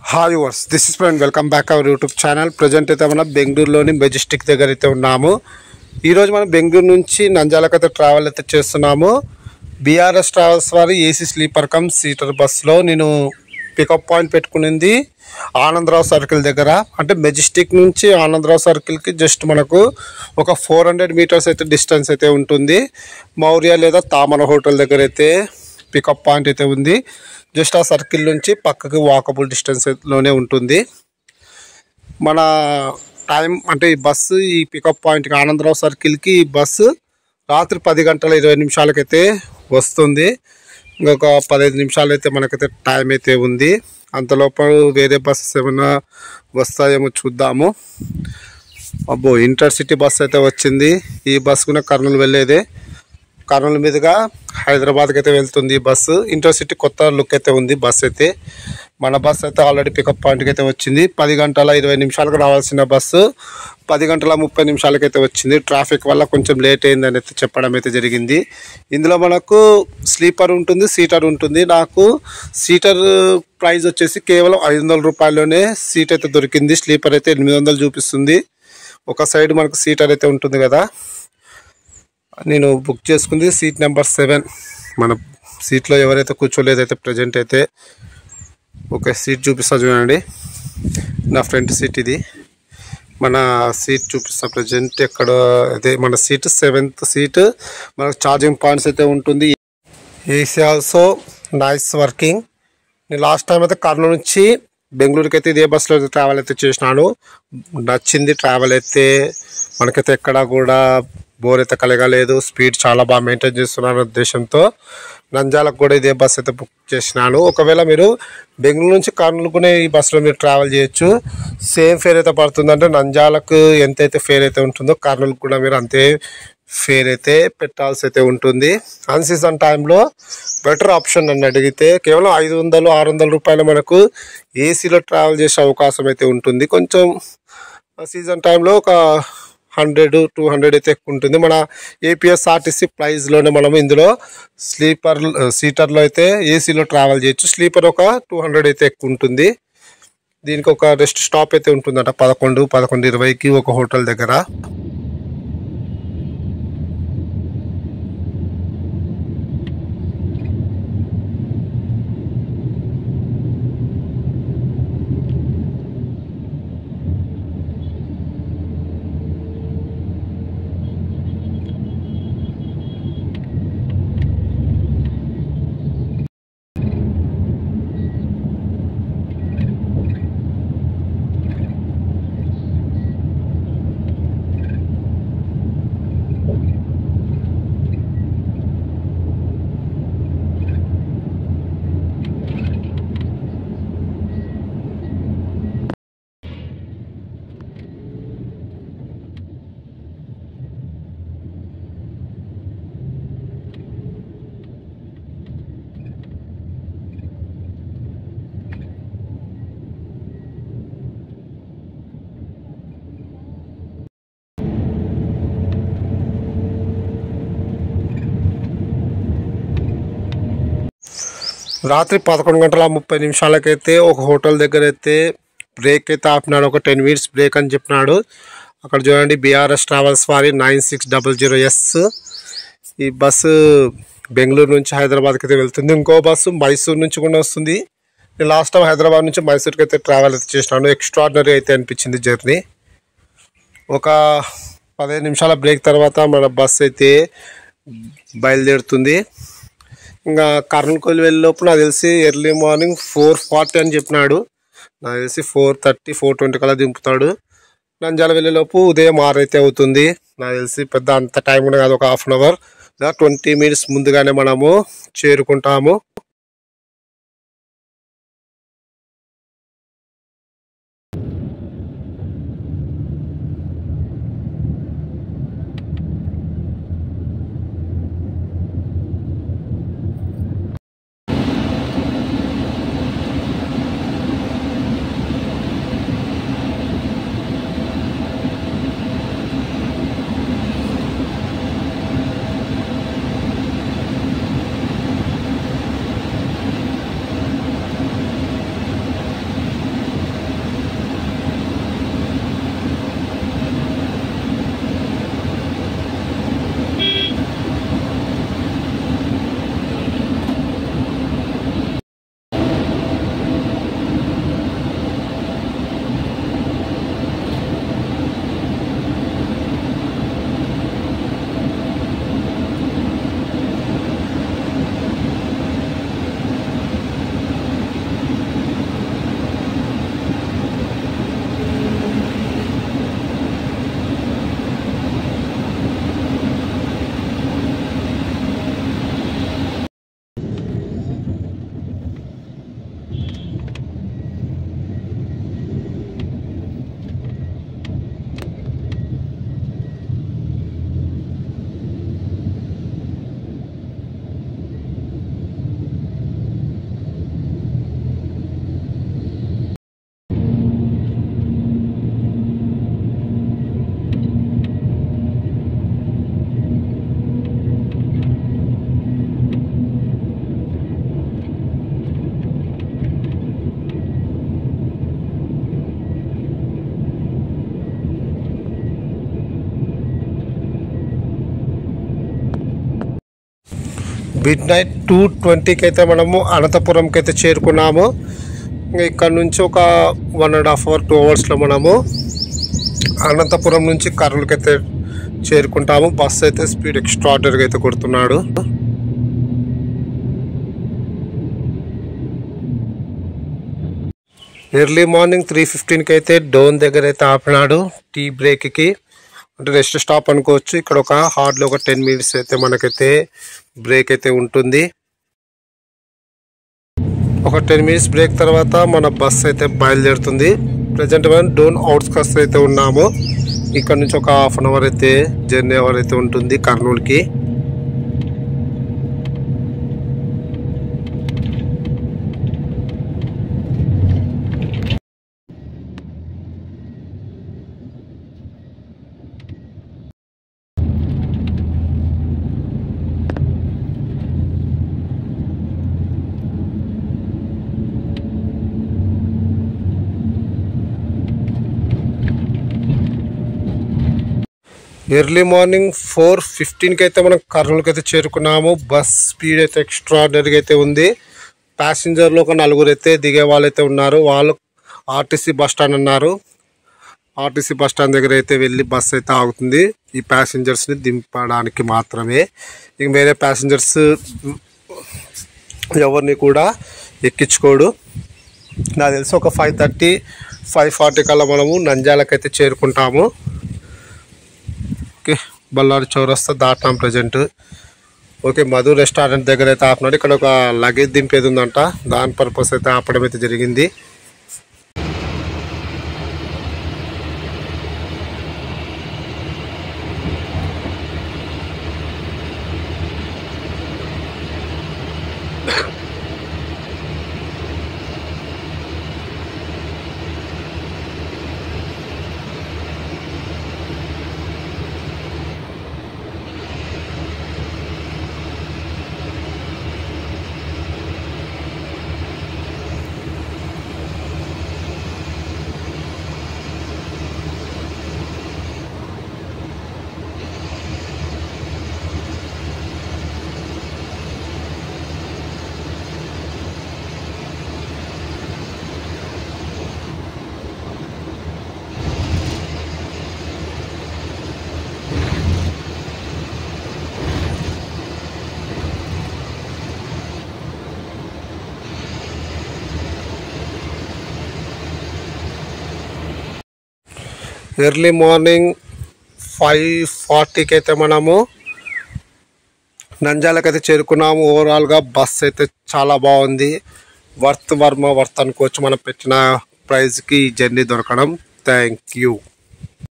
Hi viewers this is friend welcome back our YouTube channel. Present అయితే మనం బెంగళూరులోని Majestic దగ్గర అయితే ఉన్నాము. ఈరోజు మనం బెంగళూరు నుంచి నంద్యాలకు అయితే ట్రావెల్ అయితే చేస్తున్నాము. బీఆర్ఎస్ ట్రావెల్స్ వారి ఏసీ స్లీపర్ కమ్ సీటర్ బస్సులో నేను పికప్ పాయింట్ పెట్టుకునింది ఆనందరావు సర్కిల్ దగ్గర. అంటే మెజెస్టిక్ నుంచి ఆనందరావు సర్కిల్కి జస్ట్ మనకు ఒక 400 మీటర్స్ అయితే డిస్టెన్స్ అయితే ఉంటుంది. మౌర్య లేదా తామర హోటల్ దగ్గర అయితే పికప్ పాయింట్ అయితే ఉంది. జస్ట్ ఆ సర్కిల్ నుంచి పక్కకి వాకబుల్ డిస్టెన్స్లోనే ఉంటుంది. మన టైం అంటే ఈ బస్సు ఈ పికప్ పాయింట్కి ఆనందరావు సర్కిల్కి ఈ బస్సు రాత్రి 10 గంటల 20 నిమిషాలకైతే వస్తుంది. ఇంకొక 15 నిమిషాలు అయితే మనకైతే టైం అయితే ఉంది. అంతలోపు వేరే బస్సెస్ ఏమైనా వస్తాయేమో చూద్దాము. అబ్బో, ఇంటర్సిటీ బస్సు అయితే వచ్చింది. ఈ బస్సు కూడా కర్నూలు వెళ్ళేదే. కర్నూలు మీదుగా హైదరాబాద్కి అయితే వెళ్తుంది ఈ బస్సు. ఇంటర్సిటీ కొత్త లుక్ అయితే ఉంది బస్సు అయితే. మన బస్సు అయితే ఆల్రెడీ పికప్ పాయింట్కి అయితే వచ్చింది. 10 గంటల 20 నిమిషాలకు రావాల్సిన బస్సు 10 గంటల 30 నిమిషాలకి అయితే వచ్చింది. ట్రాఫిక్ వల్ల కొంచెం లేట్ అయిందని అయితే చెప్పడం అయితే జరిగింది. ఇందులో మనకు స్లీపర్ ఉంటుంది, సీటర్ ఉంటుంది. నాకు సీటర్ ప్రైస్ వచ్చేసి కేవలం 500 రూపాయల్లోనే సీట్ అయితే దొరికింది. స్లీపర్ అయితే 800 చూపిస్తుంది. ఒక సైడ్ మనకు సీటర్ అయితే ఉంటుంది కదా. నేను బుక్ చేసుకుంది సీట్ నెంబర్ 7. మన సీట్లో ఎవరైతే కూర్చోలేదైతే ప్రజెంట్ అయితే ఒక సీట్ చూపిస్తా చూడండి. నా ఫ్రంట్ సీట్ ఇది. మన సీట్ చూపిస్తా ప్రజెంట్ ఎక్కడ. అదే మన సీట్ 7th సీట్. మనకు ఛార్జింగ్ పాయింట్స్ అయితే ఉంటుంది. AC also nice working. నేను లాస్ట్ టైం అయితే కర్నూలు నుంచి బెంగళూరుకి అయితే ఇదే బస్సులో ట్రావెల్ అయితే చేసినాను. నచ్చింది ట్రావెల్ అయితే. మనకైతే ఎక్కడా కూడా బోర్ అయితే కలగలేదు. స్పీడ్ చాలా బాగా మెయింటైన్ చేస్తున్నాను ఉద్దేశంతో నంద్యాలకు కూడా ఇదే బస్ అయితే బుక్ చేసినాను. ఒకవేళ మీరు బెంగళూరు నుంచి కర్నూలు కూడా ఈ బస్సులో మీరు ట్రావెల్ చేయొచ్చు. సేమ్ ఫేర్ అయితే పడుతుందంటే నంద్యాలకు ఎంతైతే ఫేర్ అయితే ఉంటుందో కర్నూలుకు కూడా మీరు అంతే ఫేర్ అయితే పెట్టాల్సి అయితే ఉంటుంది. అన్ సీజన్ టైంలో బెటర్ ఆప్షన్ అని అడిగితే కేవలం 500-600 రూపాయలు మనకు ఏసీలో ట్రావెల్ చేసే అవకాశం అయితే ఉంటుంది. కొంచెం సీజన్ టైంలో ఒక 100-200 అయితే ఎక్కువ ఉంటుంది. మన ఏపీఎస్ఆర్టీసీ ప్రైస్లోనే మనం ఇందులో సీటర్లో అయితే ఏసీలో ట్రావెల్ చేయొచ్చు. స్లీపర్ ఒక 200 అయితే ఎక్కువ ఉంటుంది. దీనికి ఒక రెస్ట్ స్టాప్ అయితే ఉంటుందట 11-11:20కి ఒక హోటల్ దగ్గర. రాత్రి 11:30 ఒక హోటల్ దగ్గర అయితే బ్రేక్ అయితే ఆపినాడు. ఒక 10 minutes బ్రేక్ అని చెప్పినాడు. అక్కడ చూడండి బీఆర్ఎస్ ట్రావెల్స్ వారి 9600S. ఈ బస్సు బెంగళూరు నుంచి హైదరాబాద్కి అయితే వెళ్తుంది. ఇంకో బస్సు మైసూర్ నుంచి కూడా వస్తుంది. నేను లాస్ట్ టైం హైదరాబాద్ నుంచి మైసూర్కి అయితే ట్రావెల్ అయితే చేసినాను. ఎక్స్ట్రాడినరీ అయితే అనిపించింది జర్నీ. ఒక 15 నిమిషాల బ్రేక్ తర్వాత మన బస్సు అయితే బయలుదేరుతుంది. ఇంకా కర్నూలు వెళ్ళే లోపు నాకు తెలిసి ఎర్లీ మార్నింగ్ 4:40 అని చెప్పినాడు. నాకు తెలిసి 4:30, 4:20 కల్లా దింపుతాడు. నంద్యాల వెళ్ళేలోపు ఉదయం 6 అయితే అవుతుంది. నాకు తెలిసి పెద్ద అంత టైం కూడా కాదు. ఒక 1/2 hour 20 minutes ముందుగానే మనము చేరుకుంటాము. మిడ్ నైట్ 2:20కి అయితే మనము అనంతపురంకి అయితే చేరుకున్నాము. ఇక్కడ నుంచి ఒక 1.5 hour 2 hours మనము అనంతపురం నుంచి కర్నూలుకి అయితే చేరుకుంటాము. బస్సు అయితే స్పీడ్ ఎక్స్ట్రాడనరీగా అయితే కొడుతున్నాడు. ఎర్లీ మార్నింగ్ 3:15కి అయితే డోన్ దగ్గర అయితే ఆపినాడు టీ బ్రేక్కి, అంటే రెస్ట్ స్టాప్ అనుకోవచ్చు. ఇక్కడ ఒక హార్డ్లీ ఒక 10 minutes అయితే మనకైతే బ్రేక్ అయితే ఉంటుంది. ఒక 10 minutes బ్రేక్ తర్వాత మన బస్ అయితే బయలుదేరుతుంది. ప్రజెంట్ మనం డోన్ అవుట్స్కట్స్ అయితే ఉన్నాము. ఇక్కడ నుంచి ఒక 1/2 hour అయితే జర్నీ అవర్ అయితే ఉంటుంది కర్నూలుకి. ఎర్లీ మార్నింగ్ 4:15కి అయితే మనం కర్నూలుకి అయితే చేరుకున్నాము. బస్ స్పీడ్ అయితే ఎక్స్ట్రాడనరీగా అయితే ఉంది. ప్యాసింజర్లు ఒక 4 అయితే దిగే వాళ్ళు అయితే ఉన్నారు. వాళ్ళు ఆర్టీసీ బస్ స్టాండ్ అన్నారు. ఆర్టీసీ బస్ స్టాండ్ దగ్గర అయితే వెళ్ళి బస్ అయితే ఆగుతుంది ఈ ప్యాసింజర్స్ని దింపడానికి మాత్రమే. ఇంక వేరే ప్యాసింజర్స్ ఎవరిని కూడా ఎక్కించుకోడు. నాకు తెలిసి ఒక 5:30 5:40 కల్లా మనము నంద్యాలకైతే చేరుకుంటాము. ఓకే, బళ్ళారి చౌరస్తా దాటాం ప్రజెంట్. ఓకే, మధు రెస్టారెంట్ దగ్గర అయితే ఆపినాడు. ఇక్కడ ఒక లగేజ్ దింపేది ఉందంట, దాని పర్పస్ అయితే ఆపడం అయితే జరిగింది. ఎర్లీ మార్నింగ్ 5:40కి అయితే మనము నంద్యాలకైతే చేరుకున్నాము. ఓవరాల్గా బస్ అయితే చాలా బాగుంది. వర్త్ అనుకోవచ్చు మనం పెట్టిన ప్రైజ్కి జర్నీ దొరకడం. Thank you.